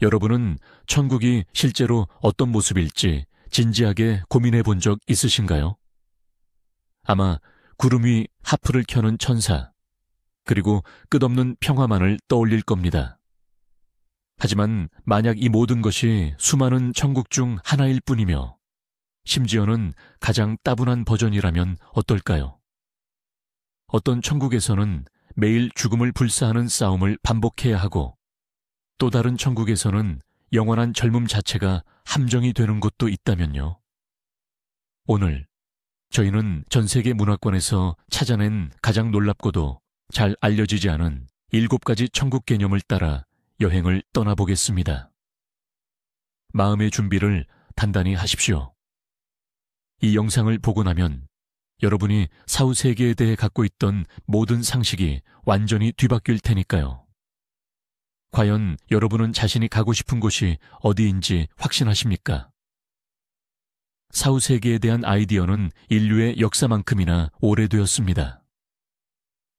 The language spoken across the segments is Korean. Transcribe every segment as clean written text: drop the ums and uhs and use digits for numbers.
여러분은 천국이 실제로 어떤 모습일지 진지하게 고민해 본 적 있으신가요? 아마 구름 위 하프를 켜는 천사, 그리고 끝없는 평화만을 떠올릴 겁니다. 하지만 만약 이 모든 것이 수많은 천국 중 하나일 뿐이며 심지어는 가장 따분한 버전이라면 어떨까요? 어떤 천국에서는 매일 죽음을 불사하는 싸움을 반복해야 하고 또 다른 천국에서는 영원한 젊음 자체가 함정이 되는 곳도 있다면요. 오늘 저희는 전 세계 문화권에서 찾아낸 가장 놀랍고도 잘 알려지지 않은 7가지 천국 개념을 따라 여행을 떠나보겠습니다. 마음의 준비를 단단히 하십시오. 이 영상을 보고 나면 여러분이 사후세계에 대해 갖고 있던 모든 상식이 완전히 뒤바뀔 테니까요. 과연 여러분은 자신이 가고 싶은 곳이 어디인지 확신하십니까? 사후세계에 대한 아이디어는 인류의 역사만큼이나 오래되었습니다.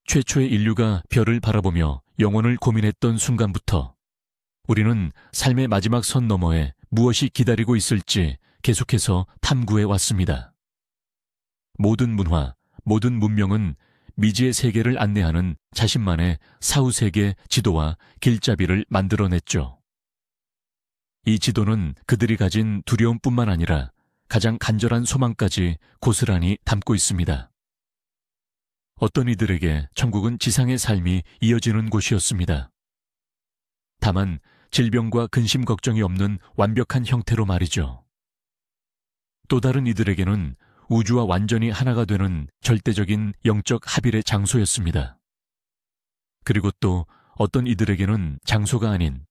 최초의 인류가 별을 바라보며 영혼을 고민했던 순간부터 우리는 삶의 마지막 선 너머에 무엇이 기다리고 있을지 계속해서 탐구해 왔습니다. 모든 문화, 모든 문명은 미지의 세계를 안내하는 자신만의 사후세계 지도와 길잡이를 만들어냈죠. 이 지도는 그들이 가진 두려움뿐만 아니라 가장 간절한 소망까지 고스란히 담고 있습니다. 어떤 이들에게 천국은 지상의 삶이 이어지는 곳이었습니다. 다만 질병과 근심 걱정이 없는 완벽한 형태로 말이죠. 또 다른 이들에게는 우주와 완전히 하나가 되는 절대적인 영적 합일의 장소였습니다. 그리고 또 어떤 이들에게는 장소가 아닌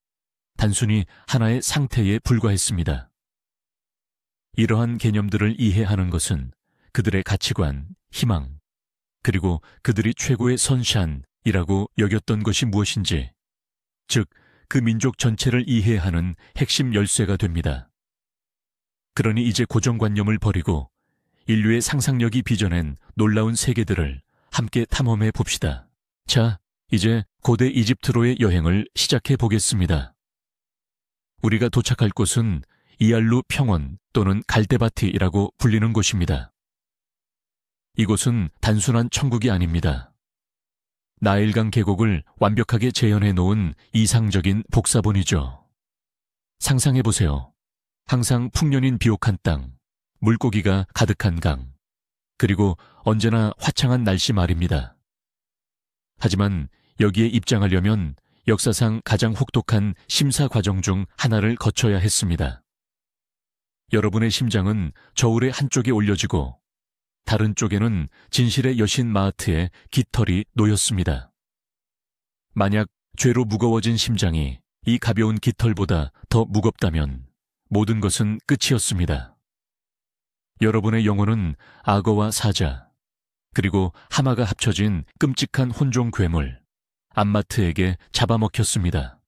단순히 하나의 상태에 불과했습니다. 이러한 개념들을 이해하는 것은 그들의 가치관, 희망, 그리고 그들이 최고의 선샤인이라고 여겼던 것이 무엇인지, 즉 그 민족 전체를 이해하는 핵심 열쇠가 됩니다. 그러니 이제 고정관념을 버리고 인류의 상상력이 빚어낸 놀라운 세계들을 함께 탐험해 봅시다. 자, 이제 고대 이집트로의 여행을 시작해 보겠습니다. 우리가 도착할 곳은 이알루 평원 또는 갈대바티라고 불리는 곳입니다. 이곳은 단순한 천국이 아닙니다. 나일강 계곡을 완벽하게 재현해 놓은 이상적인 복사본이죠. 상상해 보세요. 항상 풍년인 비옥한 땅, 물고기가 가득한 강, 그리고 언제나 화창한 날씨 말입니다. 하지만 여기에 입장하려면 역사상 가장 혹독한 심사 과정 중 하나를 거쳐야 했습니다. 여러분의 심장은 저울의 한쪽에 올려지고 다른 쪽에는 진실의 여신 마하트의 깃털이 놓였습니다. 만약 죄로 무거워진 심장이 이 가벼운 깃털보다 더 무겁다면 모든 것은 끝이었습니다. 여러분의 영혼은 악어와 사자, 그리고 하마가 합쳐진 끔찍한 혼종 괴물, 암마트에게 잡아먹혔습니다.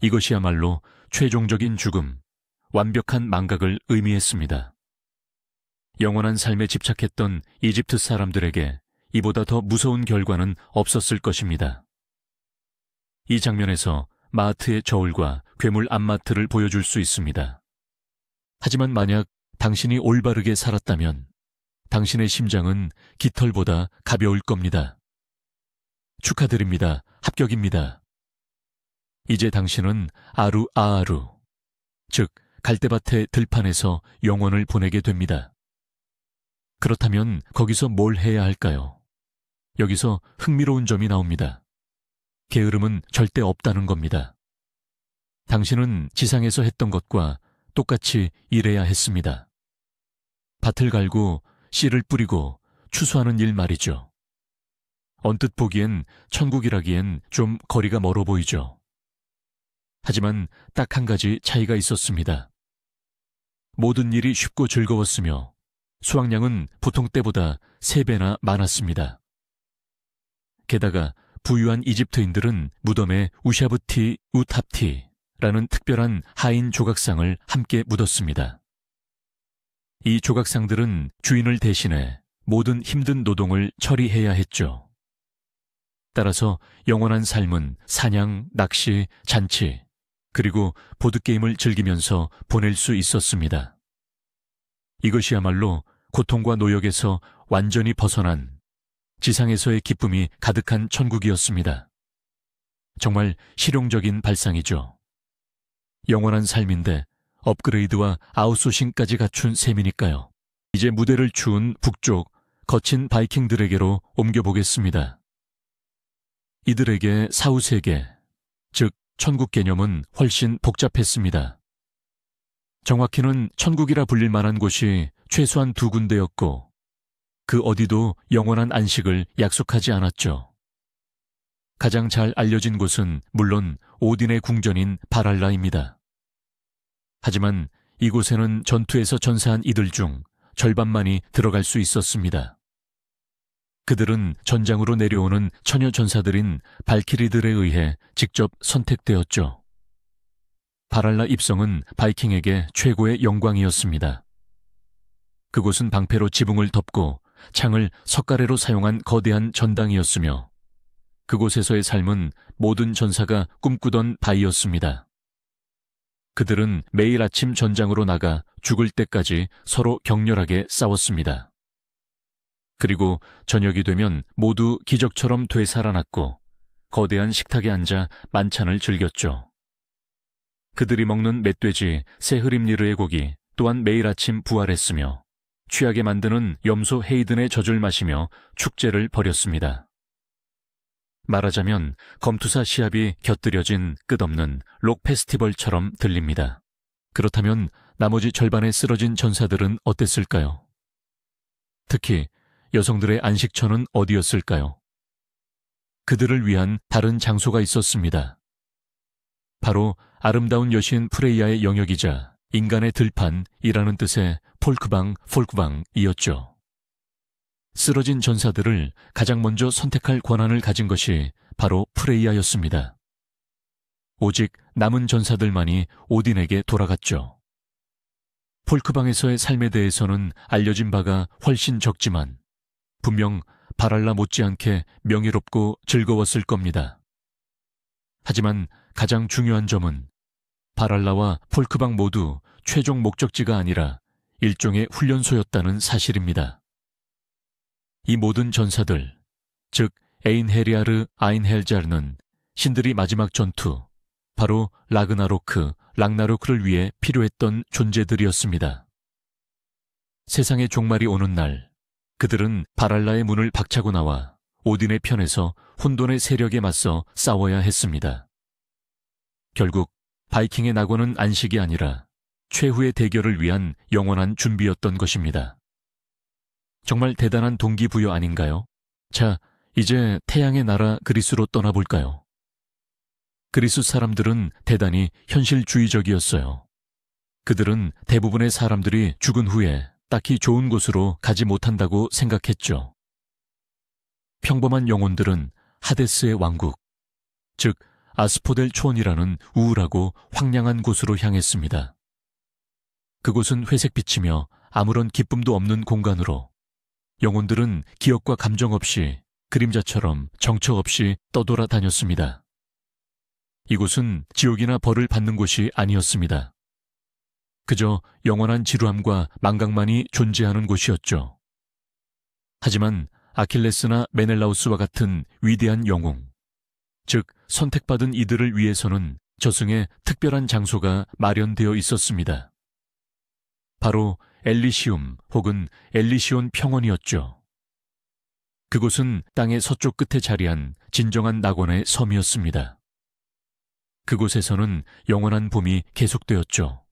이것이야말로 최종적인 죽음, 완벽한 망각을 의미했습니다. 영원한 삶에 집착했던 이집트 사람들에게 이보다 더 무서운 결과는 없었을 것입니다. 이 장면에서 마하트의 저울과 괴물 암마트를 보여줄 수 있습니다. 하지만 만약 당신이 올바르게 살았다면 당신의 심장은 깃털보다 가벼울 겁니다. 축하드립니다. 합격입니다. 이제 당신은 아루, 즉 갈대밭의 들판에서 영혼을 보내게 됩니다. 그렇다면 거기서 뭘 해야 할까요? 여기서 흥미로운 점이 나옵니다. 게으름은 절대 없다는 겁니다. 당신은 지상에서 했던 것과 똑같이 일해야 했습니다. 밭을 갈고 씨를 뿌리고 추수하는 일 말이죠. 언뜻 보기엔 천국이라기엔 좀 거리가 멀어 보이죠. 하지만 딱 한 가지 차이가 있었습니다. 모든 일이 쉽고 즐거웠으며 수확량은 보통 때보다 3배나 많았습니다. 게다가 부유한 이집트인들은 무덤에 우샤브티 우탑티라는 특별한 하인 조각상을 함께 묻었습니다. 이 조각상들은 주인을 대신해 모든 힘든 노동을 처리해야 했죠. 따라서 영원한 삶은 사냥, 낚시, 잔치, 그리고 보드게임을 즐기면서 보낼 수 있었습니다. 이것이야말로 고통과 노역에서 완전히 벗어난 지상에서의 기쁨이 가득한 천국이었습니다. 정말 실용적인 발상이죠. 영원한 삶인데 업그레이드와 아웃소싱까지 갖춘 셈이니까요. 이제 무대를 추운 북쪽 거친 바이킹들에게로 옮겨보겠습니다. 이들에게 사후세계, 즉 천국 개념은 훨씬 복잡했습니다. 정확히는 천국이라 불릴 만한 곳이 최소한 2군데였고 그 어디도 영원한 안식을 약속하지 않았죠. 가장 잘 알려진 곳은 물론 오딘의 궁전인 바랄라입니다. 하지만 이곳에는 전투에서 전사한 이들 중 절반만이 들어갈 수 있었습니다. 그들은 전장으로 내려오는 처녀 전사들인 발키리들에 의해 직접 선택되었죠. 바랄라 입성은 바이킹에게 최고의 영광이었습니다. 그곳은 방패로 지붕을 덮고 창을 석가래로 사용한 거대한 전당이었으며 그곳에서의 삶은 모든 전사가 꿈꾸던 바이였습니다. 그들은 매일 아침 전장으로 나가 죽을 때까지 서로 격렬하게 싸웠습니다. 그리고 저녁이 되면 모두 기적처럼 되살아났고 거대한 식탁에 앉아 만찬을 즐겼죠. 그들이 먹는 멧돼지, 세흐림니르의 고기 또한 매일 아침 부활했으며 취하게 만드는 염소 헤이든의 젖을 마시며 축제를 벌였습니다. 말하자면 검투사 시합이 곁들여진 끝없는 록 페스티벌처럼 들립니다. 그렇다면 나머지 절반의 쓰러진 전사들은 어땠을까요? 특히 여성들의 안식처는 어디였을까요? 그들을 위한 다른 장소가 있었습니다. 바로 아름다운 여신 프레이야의 영역이자 인간의 들판이라는 뜻의 폴크방이었죠. 쓰러진 전사들을 가장 먼저 선택할 권한을 가진 것이 바로 프레이야였습니다. 오직 남은 전사들만이 오딘에게 돌아갔죠. 폴크방에서의 삶에 대해서는 알려진 바가 훨씬 적지만 분명 바랄라 못지않게 명예롭고 즐거웠을 겁니다. 하지만 가장 중요한 점은 바랄라와 폴크방 모두 최종 목적지가 아니라 일종의 훈련소였다는 사실입니다. 이 모든 전사들, 즉 에인헤리아르 아인헬자르는 신들이 마지막 전투, 바로 락나로크를 위해 필요했던 존재들이었습니다. 세상의 종말이 오는 날, 그들은 바랄라의 문을 박차고 나와 오딘의 편에서 혼돈의 세력에 맞서 싸워야 했습니다. 결국 바이킹의 낙원은 안식이 아니라 최후의 대결을 위한 영원한 준비였던 것입니다. 정말 대단한 동기부여 아닌가요? 자, 이제 태양의 나라 그리스로 떠나볼까요? 그리스 사람들은 대단히 현실주의적이었어요. 그들은 대부분의 사람들이 죽은 후에 딱히 좋은 곳으로 가지 못한다고 생각했죠. 평범한 영혼들은 하데스의 왕국, 즉 아스포델 초원이라는 우울하고 황량한 곳으로 향했습니다. 그곳은 회색빛이며 아무런 기쁨도 없는 공간으로 영혼들은 기억과 감정 없이 그림자처럼 정처 없이 떠돌아다녔습니다. 이곳은 지옥이나 벌을 받는 곳이 아니었습니다. 그저 영원한 지루함과 망각만이 존재하는 곳이었죠. 하지만 아킬레스나 메넬라우스와 같은 위대한 영웅, 즉 선택받은 이들을 위해서는 저승에 특별한 장소가 마련되어 있었습니다. 바로 엘리시움 혹은 엘리시온 평원이었죠. 그곳은 땅의 서쪽 끝에 자리한 진정한 낙원의 섬이었습니다. 그곳에서는 영원한 봄이 계속되었죠.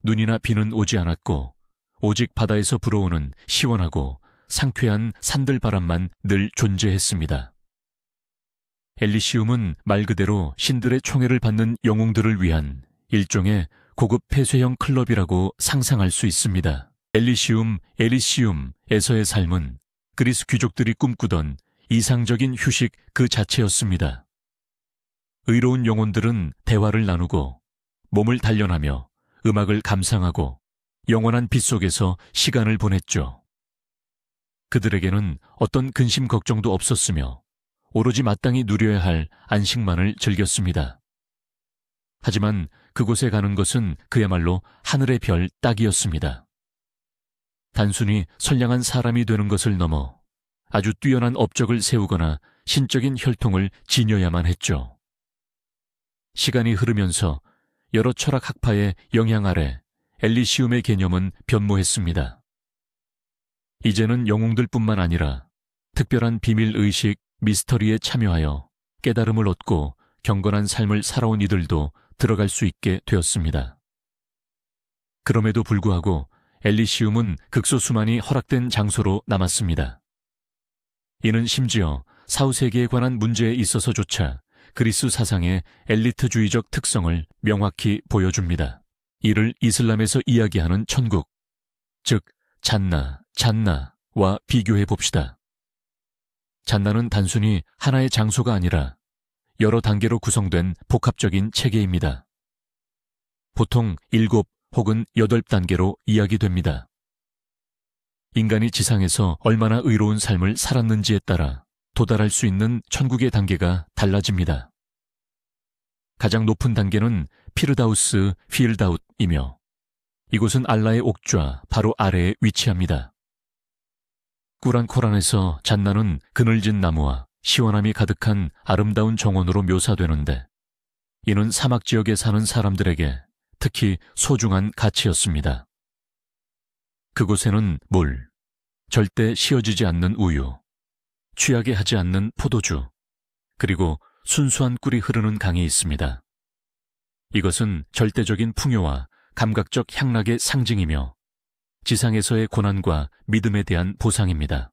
눈이나 비는 오지 않았고 오직 바다에서 불어오는 시원하고 상쾌한 산들바람만 늘 존재했습니다. 엘리시움은 말 그대로 신들의 총애를 받는 영웅들을 위한 일종의 고급 폐쇄형 클럽이라고 상상할 수 있습니다. 엘리시움에서의 삶은 그리스 귀족들이 꿈꾸던 이상적인 휴식 그 자체였습니다. 의로운 영혼들은 대화를 나누고 몸을 단련하며 음악을 감상하고 영원한 빛 속에서 시간을 보냈죠. 그들에게는 어떤 근심 걱정도 없었으며 오로지 마땅히 누려야 할 안식만을 즐겼습니다. 하지만 그곳에 가는 것은 그야말로 하늘의 별 따기였습니다. 단순히 선량한 사람이 되는 것을 넘어 아주 뛰어난 업적을 세우거나 신적인 혈통을 지녀야만 했죠. 시간이 흐르면서 여러 철학 학파의 영향 아래 엘리시움의 개념은 변모했습니다. 이제는 영웅들뿐만 아니라 특별한 비밀의식, 미스터리에 참여하여 깨달음을 얻고 경건한 삶을 살아온 이들도 들어갈 수 있게 되었습니다. 그럼에도 불구하고 엘리시움은 극소수만이 허락된 장소로 남았습니다. 이는 심지어 사후세계에 관한 문제에 있어서조차 그리스 사상의 엘리트주의적 특성을 명확히 보여줍니다. 이를 이슬람에서 이야기하는 천국, 즉 잔나와 비교해 봅시다. 잔나는 단순히 하나의 장소가 아니라 여러 단계로 구성된 복합적인 체계입니다. 보통 7 혹은 8단계로 이야기됩니다. 인간이 지상에서 얼마나 의로운 삶을 살았는지에 따라 도달할 수 있는 천국의 단계가 달라집니다. 가장 높은 단계는 피르다우스 필다웃이며 이곳은 알라의 옥좌 바로 아래에 위치합니다. 꾸란코란에서 잔나는 그늘진 나무와 시원함이 가득한 아름다운 정원으로 묘사되는데 이는 사막 지역에 사는 사람들에게 특히 소중한 가치였습니다. 그곳에는 물, 절대 쉬어지지 않는 우유, 취하게 하지 않는 포도주, 그리고 순수한 꿀이 흐르는 강이 있습니다. 이것은 절대적인 풍요와 감각적 향락의 상징이며 지상에서의 고난과 믿음에 대한 보상입니다.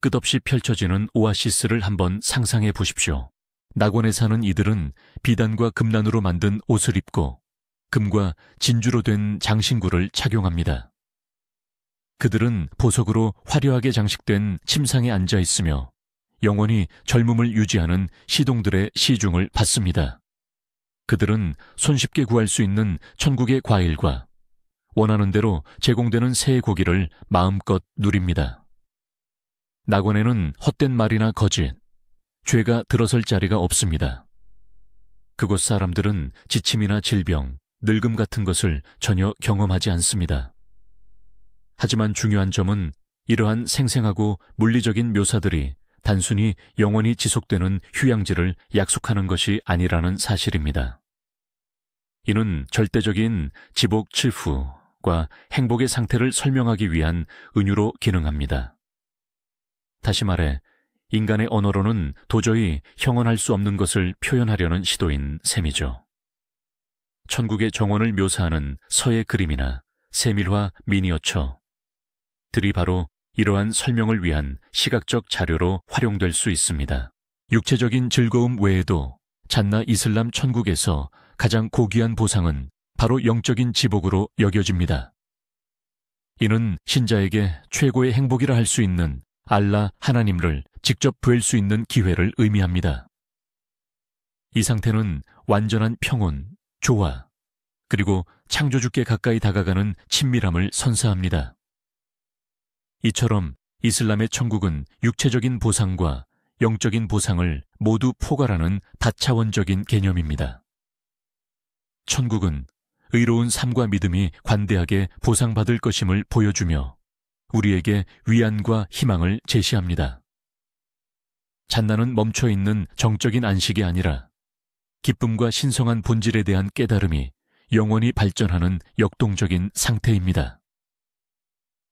끝없이 펼쳐지는 오아시스를 한번 상상해 보십시오. 낙원에 사는 이들은 비단과 금난으로 만든 옷을 입고 금과 진주로 된 장신구를 착용합니다. 그들은 보석으로 화려하게 장식된 침상에 앉아 있으며 영원히 젊음을 유지하는 시동들의 시중을 받습니다. 그들은 손쉽게 구할 수 있는 천국의 과일과 원하는 대로 제공되는 새의 고기를 마음껏 누립니다. 낙원에는 헛된 말이나 거짓, 죄가 들어설 자리가 없습니다. 그곳 사람들은 지침이나 질병, 늙음 같은 것을 전혀 경험하지 않습니다. 하지만 중요한 점은 이러한 생생하고 물리적인 묘사들이 단순히 영원히 지속되는 휴양지를 약속하는 것이 아니라는 사실입니다. 이는 절대적인 지복 칠후과 행복의 상태를 설명하기 위한 은유로 기능합니다. 다시 말해 인간의 언어로는 도저히 형언할 수 없는 것을 표현하려는 시도인 셈이죠. 천국의 정원을 묘사하는 서예 그림이나 세밀화 미니어처들이 바로 이러한 설명을 위한 시각적 자료로 활용될 수 있습니다. 육체적인 즐거움 외에도 잔나 이슬람 천국에서 가장 고귀한 보상은 바로 영적인 지복으로 여겨집니다. 이는 신자에게 최고의 행복이라 할 수 있는 알라 하나님을 직접 뵐 수 있는 기회를 의미합니다. 이 상태는 완전한 평온, 조화, 그리고 창조주께 가까이 다가가는 친밀함을 선사합니다. 이처럼 이슬람의 천국은 육체적인 보상과 영적인 보상을 모두 포괄하는 다차원적인 개념입니다. 천국은 의로운 삶과 믿음이 관대하게 보상받을 것임을 보여주며 우리에게 위안과 희망을 제시합니다. 잔나는 멈춰있는 정적인 안식이 아니라 기쁨과 신성한 본질에 대한 깨달음이 영원히 발전하는 역동적인 상태입니다.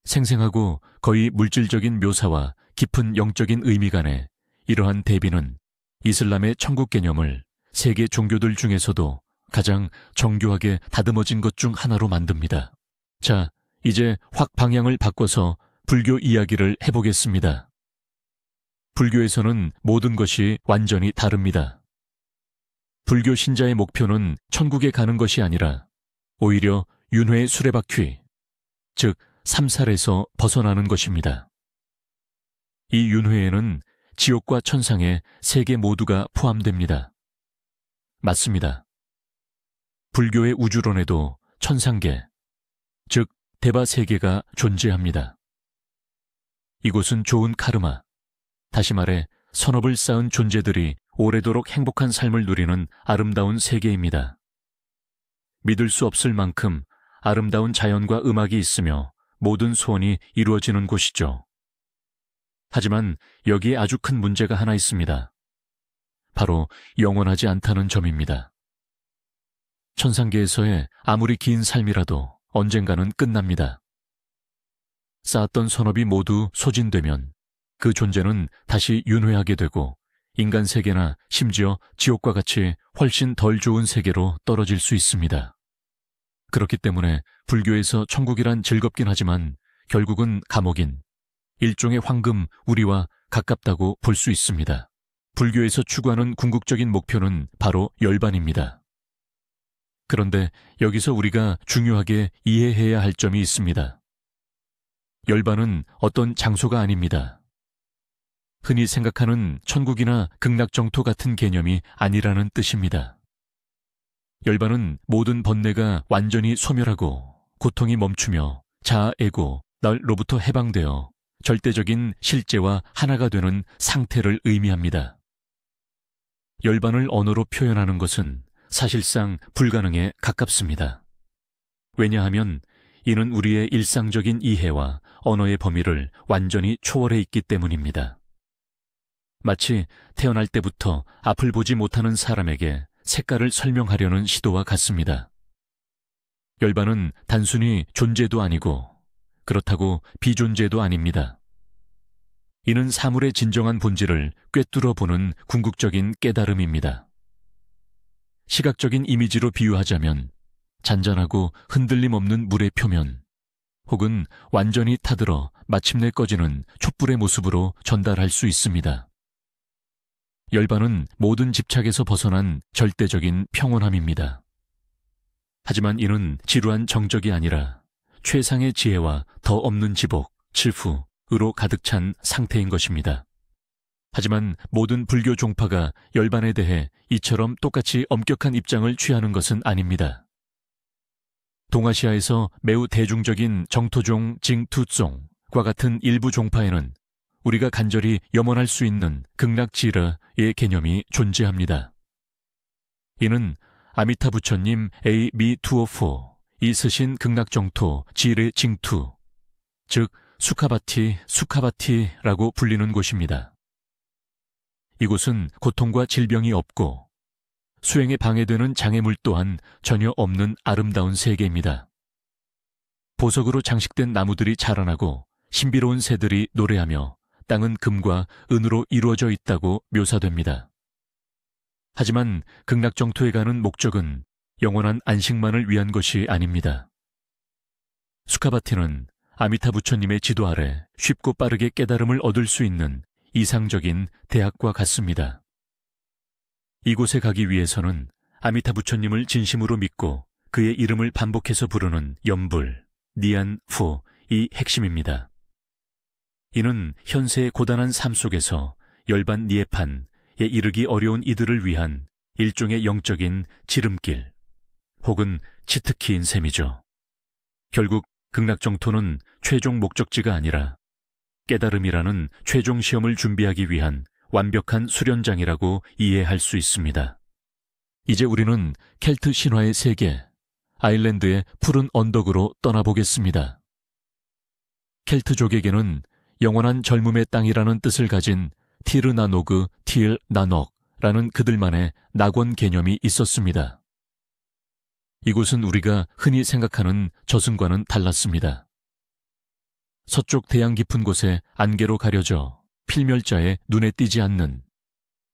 생생하고 거의 물질적인 묘사와 깊은 영적인 의미 간의 이러한 대비는 이슬람의 천국 개념을 세계 종교들 중에서도 가장 정교하게 다듬어진 것 중 하나로 만듭니다. 자, 이제 확 방향을 바꿔서 불교 이야기를 해보겠습니다. 불교에서는 모든 것이 완전히 다릅니다. 불교 신자의 목표는 천국에 가는 것이 아니라 오히려 윤회의 수레바퀴, 즉 삼살에서 벗어나는 것입니다. 이 윤회에는 지옥과 천상의 세 개 모두가 포함됩니다. 맞습니다. 불교의 우주론에도 천상계, 즉 대바 세계가 존재합니다. 이곳은 좋은 카르마, 다시 말해 선업을 쌓은 존재들이 오래도록 행복한 삶을 누리는 아름다운 세계입니다. 믿을 수 없을 만큼 아름다운 자연과 음악이 있으며 모든 소원이 이루어지는 곳이죠. 하지만 여기에 아주 큰 문제가 하나 있습니다. 바로 영원하지 않다는 점입니다. 천상계에서의 아무리 긴 삶이라도 언젠가는 끝납니다. 쌓았던 선업이 모두 소진되면 그 존재는 다시 윤회하게 되고 인간 세계나 심지어 지옥과 같이 훨씬 덜 좋은 세계로 떨어질 수 있습니다. 그렇기 때문에 불교에서 천국이란 즐겁긴 하지만 결국은 감옥인 일종의 황금 우리와 가깝다고 볼 수 있습니다. 불교에서 추구하는 궁극적인 목표는 바로 열반입니다. 그런데 여기서 우리가 중요하게 이해해야 할 점이 있습니다. 열반은 어떤 장소가 아닙니다. 흔히 생각하는 천국이나 극락정토 같은 개념이 아니라는 뜻입니다. 열반은 모든 번뇌가 완전히 소멸하고 고통이 멈추며 자아에고 날로부터 해방되어 절대적인 실제와 하나가 되는 상태를 의미합니다. 열반을 언어로 표현하는 것은 사실상 불가능에 가깝습니다. 왜냐하면 이는 우리의 일상적인 이해와 언어의 범위를 완전히 초월해 있기 때문입니다. 마치 태어날 때부터 앞을 보지 못하는 사람에게 색깔을 설명하려는 시도와 같습니다. 열반은 단순히 존재도 아니고 그렇다고 비존재도 아닙니다. 이는 사물의 진정한 본질을 꿰뚫어 보는 궁극적인 깨달음입니다. 시각적인 이미지로 비유하자면 잔잔하고 흔들림 없는 물의 표면 혹은 완전히 타들어 마침내 꺼지는 촛불의 모습으로 전달할 수 있습니다. 열반은 모든 집착에서 벗어난 절대적인 평온함입니다. 하지만 이는 지루한 정적이 아니라 최상의 지혜와 더 없는 지복, 칠후으로 가득 찬 상태인 것입니다. 하지만 모든 불교 종파가 열반에 대해 이처럼 똑같이 엄격한 입장을 취하는 것은 아닙니다. 동아시아에서 매우 대중적인 정토종 징투종과 같은 일부 종파에는 우리가 간절히 염원할 수 있는 극락지르의 개념이 존재합니다. 이는 아미타 부처님 A.B.204이 쓰신 극락정토 지르 징투, 즉 수카바티라고 불리는 곳입니다. 이곳은 고통과 질병이 없고 수행에 방해되는 장애물 또한 전혀 없는 아름다운 세계입니다. 보석으로 장식된 나무들이 자라나고 신비로운 새들이 노래하며 땅은 금과 은으로 이루어져 있다고 묘사됩니다. 하지만 극락정토에 가는 목적은 영원한 안식만을 위한 것이 아닙니다. 수카바티는 아미타 부처님의 지도 아래 쉽고 빠르게 깨달음을 얻을 수 있는 이상적인 대학과 같습니다. 이곳에 가기 위해서는 아미타 부처님을 진심으로 믿고 그의 이름을 반복해서 부르는 염불, 니안푸이 핵심입니다. 이는 현세의 고단한 삶 속에서 열반 니에판에 이르기 어려운 이들을 위한 일종의 영적인 지름길 혹은 치트키인 셈이죠. 결국 극락정토는 최종 목적지가 아니라 깨달음이라는 최종 시험을 준비하기 위한 완벽한 수련장이라고 이해할 수 있습니다. 이제 우리는 켈트 신화의 세계, 아일랜드의 푸른 언덕으로 떠나보겠습니다. 켈트족에게는 영원한 젊음의 땅이라는 뜻을 가진 티르나노그 틸 나넉라는 그들만의 낙원 개념이 있었습니다. 이곳은 우리가 흔히 생각하는 저승과는 달랐습니다. 서쪽 대양 깊은 곳에 안개로 가려져 필멸자의 눈에 띄지 않는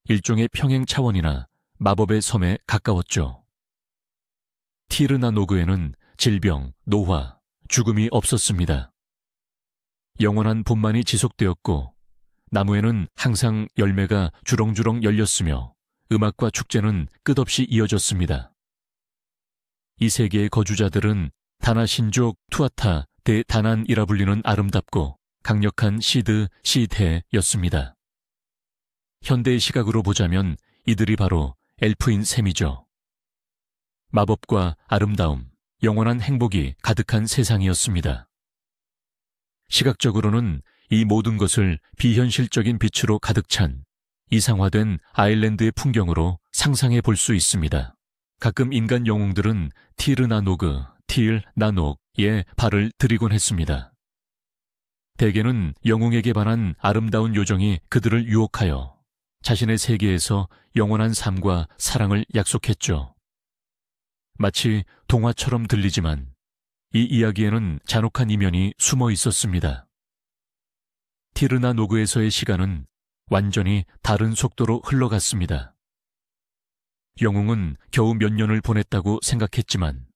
일종의 평행 차원이나 마법의 섬에 가까웠죠. 티르나노그에는 질병, 노화, 죽음이 없었습니다. 영원한 봄만이 지속되었고 나무에는 항상 열매가 주렁주렁 열렸으며 음악과 축제는 끝없이 이어졌습니다. 이 세계의 거주자들은 다나신족 투아타 대다난이라 불리는 아름답고 강력한 시드시대였습니다. 현대의 시각으로 보자면 이들이 바로 엘프인 셈이죠. 마법과 아름다움, 영원한 행복이 가득한 세상이었습니다. 시각적으로는 이 모든 것을 비현실적인 빛으로 가득 찬 이상화된 아일랜드의 풍경으로 상상해 볼 수 있습니다. 가끔 인간 영웅들은 티르나노그, 틸나녹에 발을 들이곤 했습니다. 대개는 영웅에게 반한 아름다운 요정이 그들을 유혹하여 자신의 세계에서 영원한 삶과 사랑을 약속했죠. 마치 동화처럼 들리지만 이 이야기에는 잔혹한 이면이 숨어 있었습니다. 티르나노그에서의 시간은 완전히 다른 속도로 흘러갔습니다. 영웅은 겨우 몇 년을 보냈다고 생각했지만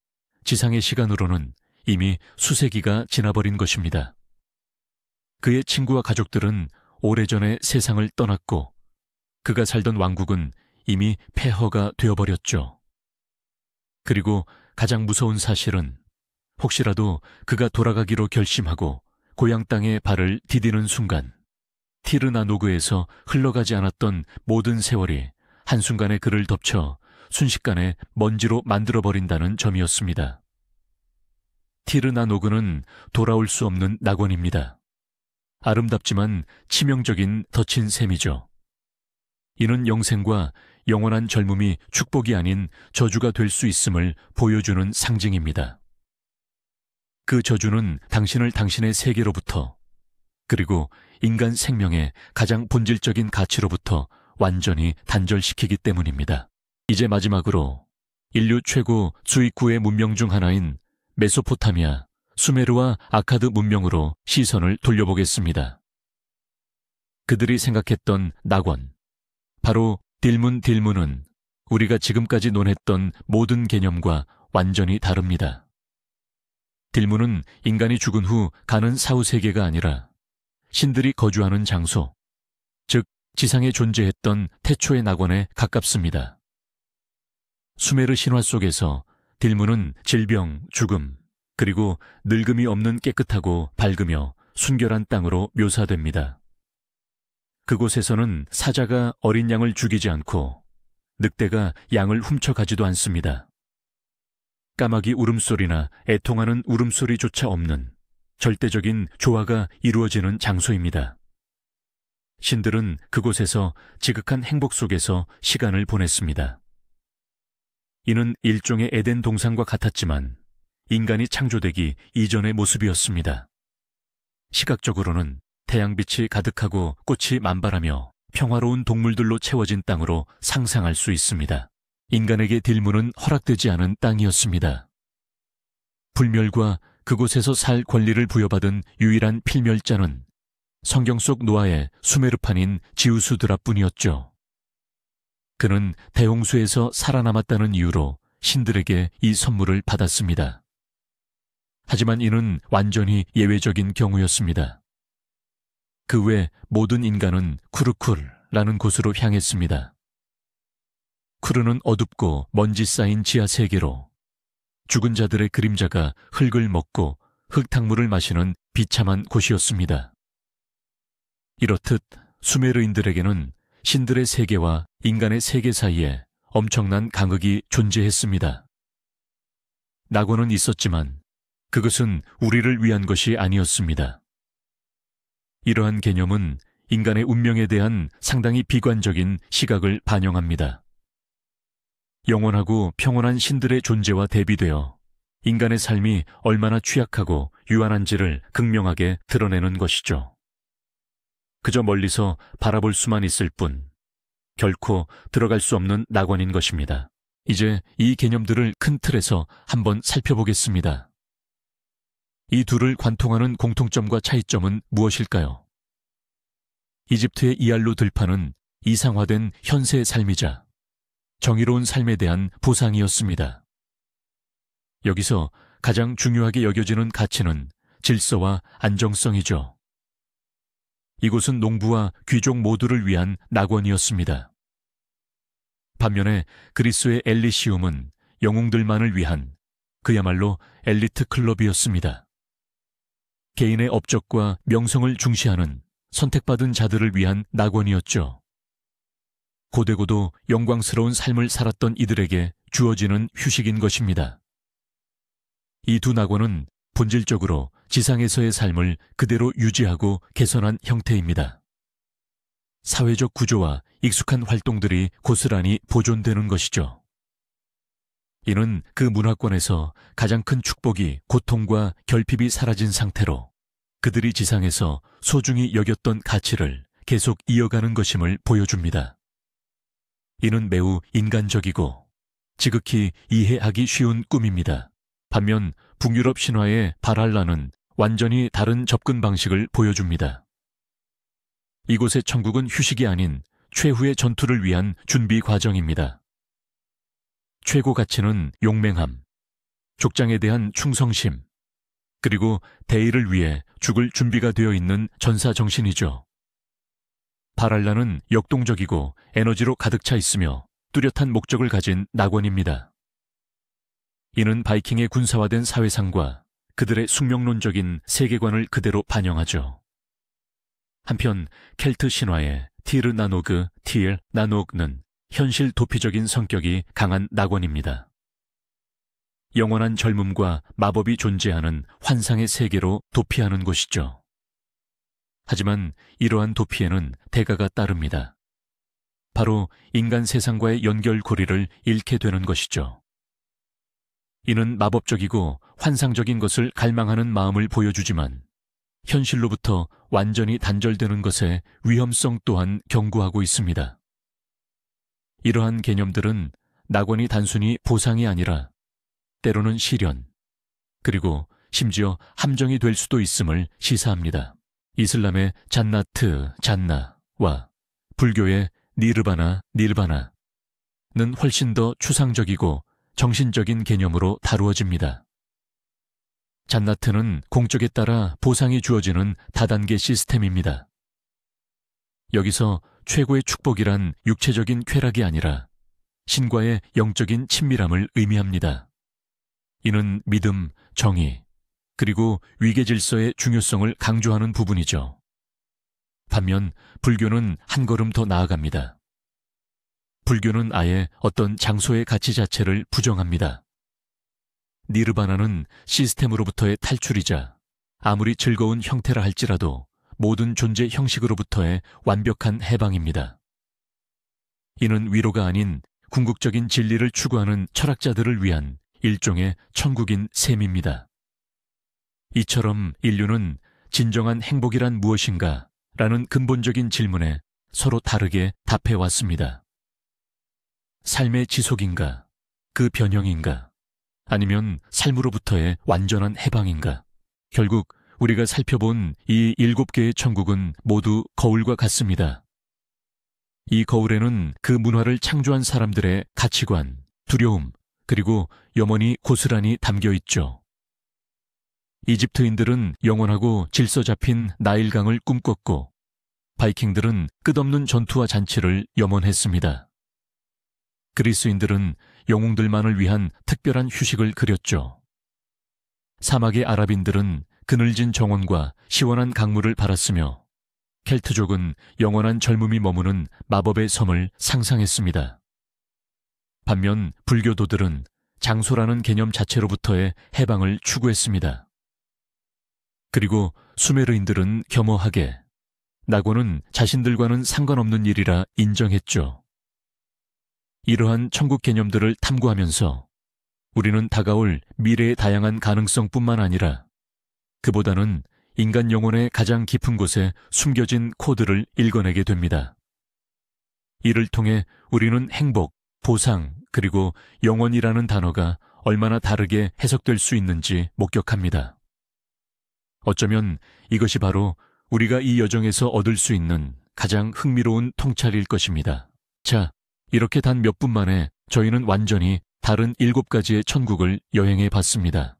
지상의 시간으로는 이미 수세기가 지나버린 것입니다. 그의 친구와 가족들은 오래전에 세상을 떠났고 그가 살던 왕국은 이미 폐허가 되어버렸죠. 그리고 가장 무서운 사실은 혹시라도 그가 돌아가기로 결심하고 고향 땅에 발을 디디는 순간 티르나노그에서 흘러가지 않았던 모든 세월이 한순간에 그를 덮쳐 순식간에 먼지로 만들어버린다는 점이었습니다. 티르나노그는 돌아올 수 없는 낙원입니다. 아름답지만 치명적인 덫인 셈이죠. 이는 영생과 영원한 젊음이 축복이 아닌 저주가 될 수 있음을 보여주는 상징입니다. 그 저주는 당신을 당신의 세계로부터 그리고 인간 생명의 가장 본질적인 가치로부터 완전히 단절시키기 때문입니다. 이제 마지막으로 인류 최고 주입구의 문명 중 하나인 메소포타미아, 수메르와 아카드 문명으로 시선을 돌려보겠습니다. 그들이 생각했던 낙원, 바로 딜문은 우리가 지금까지 논했던 모든 개념과 완전히 다릅니다. 딜문은 인간이 죽은 후 가는 사후세계가 아니라 신들이 거주하는 장소, 즉 지상에 존재했던 태초의 낙원에 가깝습니다. 수메르 신화 속에서 딜문은 질병, 죽음, 그리고 늙음이 없는 깨끗하고 밝으며 순결한 땅으로 묘사됩니다. 그곳에서는 사자가 어린 양을 죽이지 않고 늑대가 양을 훔쳐가지도 않습니다. 까마귀 울음소리나 애통하는 울음소리조차 없는 절대적인 조화가 이루어지는 장소입니다. 신들은 그곳에서 지극한 행복 속에서 시간을 보냈습니다. 이는 일종의 에덴 동산과 같았지만 인간이 창조되기 이전의 모습이었습니다. 시각적으로는 태양빛이 가득하고 꽃이 만발하며 평화로운 동물들로 채워진 땅으로 상상할 수 있습니다. 인간에게 딜문은 허락되지 않은 땅이었습니다. 불멸과 그곳에서 살 권리를 부여받은 유일한 필멸자는 성경 속 노아의 수메르판인 지우스드라뿐이었죠. 그는 대홍수에서 살아남았다는 이유로 신들에게 이 선물을 받았습니다. 하지만 이는 완전히 예외적인 경우였습니다. 그 외 모든 인간은 쿠르쿨라는 곳으로 향했습니다. 쿠르는 어둡고 먼지 쌓인 지하 세계로 죽은 자들의 그림자가 흙을 먹고 흙탕물을 마시는 비참한 곳이었습니다. 이렇듯 수메르인들에게는 신들의 세계와 인간의 세계 사이에 엄청난 강흙이 존재했습니다. 낙원은 있었지만 그것은 우리를 위한 것이 아니었습니다. 이러한 개념은 인간의 운명에 대한 상당히 비관적인 시각을 반영합니다. 영원하고 평온한 신들의 존재와 대비되어 인간의 삶이 얼마나 취약하고 유한한지를 극명하게 드러내는 것이죠. 그저 멀리서 바라볼 수만 있을 뿐 결코 들어갈 수 없는 낙원인 것입니다. 이제 이 개념들을 큰 틀에서 한번 살펴보겠습니다. 이 둘을 관통하는 공통점과 차이점은 무엇일까요? 이집트의 이알루 들판은 이상화된 현세의 삶이자 정의로운 삶에 대한 보상이었습니다. 여기서 가장 중요하게 여겨지는 가치는 질서와 안정성이죠. 이곳은 농부와 귀족 모두를 위한 낙원이었습니다. 반면에 그리스의 엘리시움은 영웅들만을 위한 그야말로 엘리트 클럽이었습니다. 개인의 업적과 명성을 중시하는 선택받은 자들을 위한 낙원이었죠. 고되고도 영광스러운 삶을 살았던 이들에게 주어지는 휴식인 것입니다. 이 두 낙원은 본질적으로 지상에서의 삶을 그대로 유지하고 개선한 형태입니다. 사회적 구조와 익숙한 활동들이 고스란히 보존되는 것이죠. 이는 그 문화권에서 가장 큰 축복이 고통과 결핍이 사라진 상태로 그들이 지상에서 소중히 여겼던 가치를 계속 이어가는 것임을 보여줍니다. 이는 매우 인간적이고 지극히 이해하기 쉬운 꿈입니다. 반면 북유럽 신화의 발할라는 완전히 다른 접근 방식을 보여줍니다. 이곳의 천국은 휴식이 아닌 최후의 전투를 위한 준비 과정입니다. 최고 가치는 용맹함, 족장에 대한 충성심, 그리고 대의를 위해 죽을 준비가 되어 있는 전사 정신이죠. 발할라는 역동적이고 에너지로 가득 차 있으며 뚜렷한 목적을 가진 낙원입니다. 이는 바이킹의 군사화된 사회상과 그들의 숙명론적인 세계관을 그대로 반영하죠. 한편 켈트 신화의 티르 나노그, 틸 나노그는 현실 도피적인 성격이 강한 낙원입니다. 영원한 젊음과 마법이 존재하는 환상의 세계로 도피하는 곳이죠. 하지만 이러한 도피에는 대가가 따릅니다. 바로 인간 세상과의 연결고리를 잃게 되는 것이죠. 이는 마법적이고 환상적인 것을 갈망하는 마음을 보여주지만 현실로부터 완전히 단절되는 것의 위험성 또한 경고하고 있습니다. 이러한 개념들은 낙원이 단순히 보상이 아니라 때로는 시련, 그리고 심지어 함정이 될 수도 있음을 시사합니다. 이슬람의 잔나트, 잔나와 불교의 니르바나, 닐바나는 훨씬 더 추상적이고 정신적인 개념으로 다루어집니다. 잔나트는 공적에 따라 보상이 주어지는 다단계 시스템입니다. 여기서 최고의 축복이란 육체적인 쾌락이 아니라 신과의 영적인 친밀함을 의미합니다. 이는 믿음, 정의, 그리고 위계 질서의 중요성을 강조하는 부분이죠. 반면 불교는 한 걸음 더 나아갑니다. 불교는 아예 어떤 장소의 가치 자체를 부정합니다. 니르바나는 시스템으로부터의 탈출이자 아무리 즐거운 형태라 할지라도 모든 존재 형식으로부터의 완벽한 해방입니다. 이는 위로가 아닌 궁극적인 진리를 추구하는 철학자들을 위한 일종의 천국인 셈입니다. 이처럼 인류는 진정한 행복이란 무엇인가? 라는 근본적인 질문에 서로 다르게 답해왔습니다. 삶의 지속인가? 그 변형인가? 아니면 삶으로부터의 완전한 해방인가? 결국 우리가 살펴본 이 7개의 천국은 모두 거울과 같습니다. 이 거울에는 그 문화를 창조한 사람들의 가치관, 두려움, 그리고 염원이 고스란히 담겨 있죠. 이집트인들은 영원하고 질서 잡힌 나일강을 꿈꿨고 바이킹들은 끝없는 전투와 잔치를 염원했습니다. 그리스인들은 영웅들만을 위한 특별한 휴식을 그렸죠. 사막의 아랍인들은 그늘진 정원과 시원한 강물을 바랐으며 켈트족은 영원한 젊음이 머무는 마법의 섬을 상상했습니다. 반면 불교도들은 장소라는 개념 자체로부터의 해방을 추구했습니다. 그리고 수메르인들은 겸허하게 낙원은 자신들과는 상관없는 일이라 인정했죠. 이러한 천국 개념들을 탐구하면서 우리는 다가올 미래의 다양한 가능성뿐만 아니라 그보다는 인간 영혼의 가장 깊은 곳에 숨겨진 코드를 읽어내게 됩니다. 이를 통해 우리는 행복, 보상, 그리고 영원이라는 단어가 얼마나 다르게 해석될 수 있는지 목격합니다. 어쩌면 이것이 바로 우리가 이 여정에서 얻을 수 있는 가장 흥미로운 통찰일 것입니다. 자, 이렇게 단 몇 분 만에 저희는 완전히 다른 7가지의 천국을 여행해 봤습니다.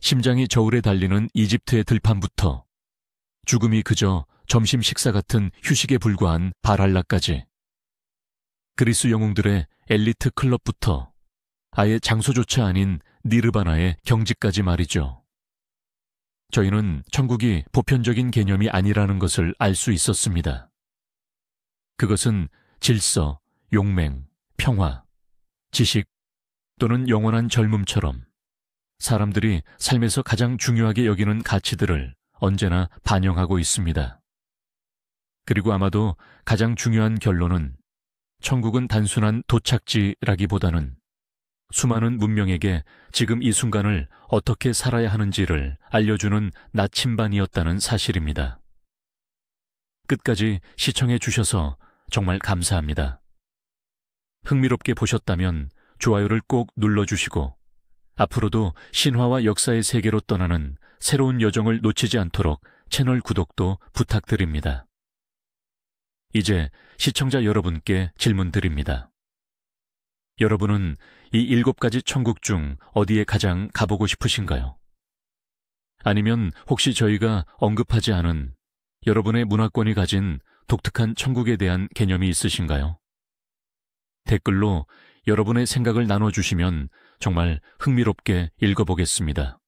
심장이 저울에 달리는 이집트의 들판부터 죽음이 그저 점심 식사 같은 휴식에 불과한 발할라까지, 그리스 영웅들의 엘리트 클럽부터 아예 장소조차 아닌 니르바나의 경지까지 말이죠. 저희는 천국이 보편적인 개념이 아니라는 것을 알 수 있었습니다. 그것은 질서, 용맹, 평화, 지식 또는 영원한 젊음처럼 사람들이 삶에서 가장 중요하게 여기는 가치들을 언제나 반영하고 있습니다. 그리고 아마도 가장 중요한 결론은 천국은 단순한 도착지라기보다는 수많은 문명에게 지금 이 순간을 어떻게 살아야 하는지를 알려주는 나침반이었다는 사실입니다. 끝까지 시청해 주셔서 정말 감사합니다. 흥미롭게 보셨다면 좋아요를 꼭 눌러주시고 앞으로도 신화와 역사의 세계로 떠나는 새로운 여정을 놓치지 않도록 채널 구독도 부탁드립니다. 이제 시청자 여러분께 질문 드립니다. 여러분은 이 7가지 천국 중 어디에 가장 가보고 싶으신가요? 아니면 혹시 저희가 언급하지 않은 여러분의 문화권이 가진 독특한 천국에 대한 개념이 있으신가요? 댓글로 여러분의 생각을 나눠주시면 정말 흥미롭게 읽어보겠습니다.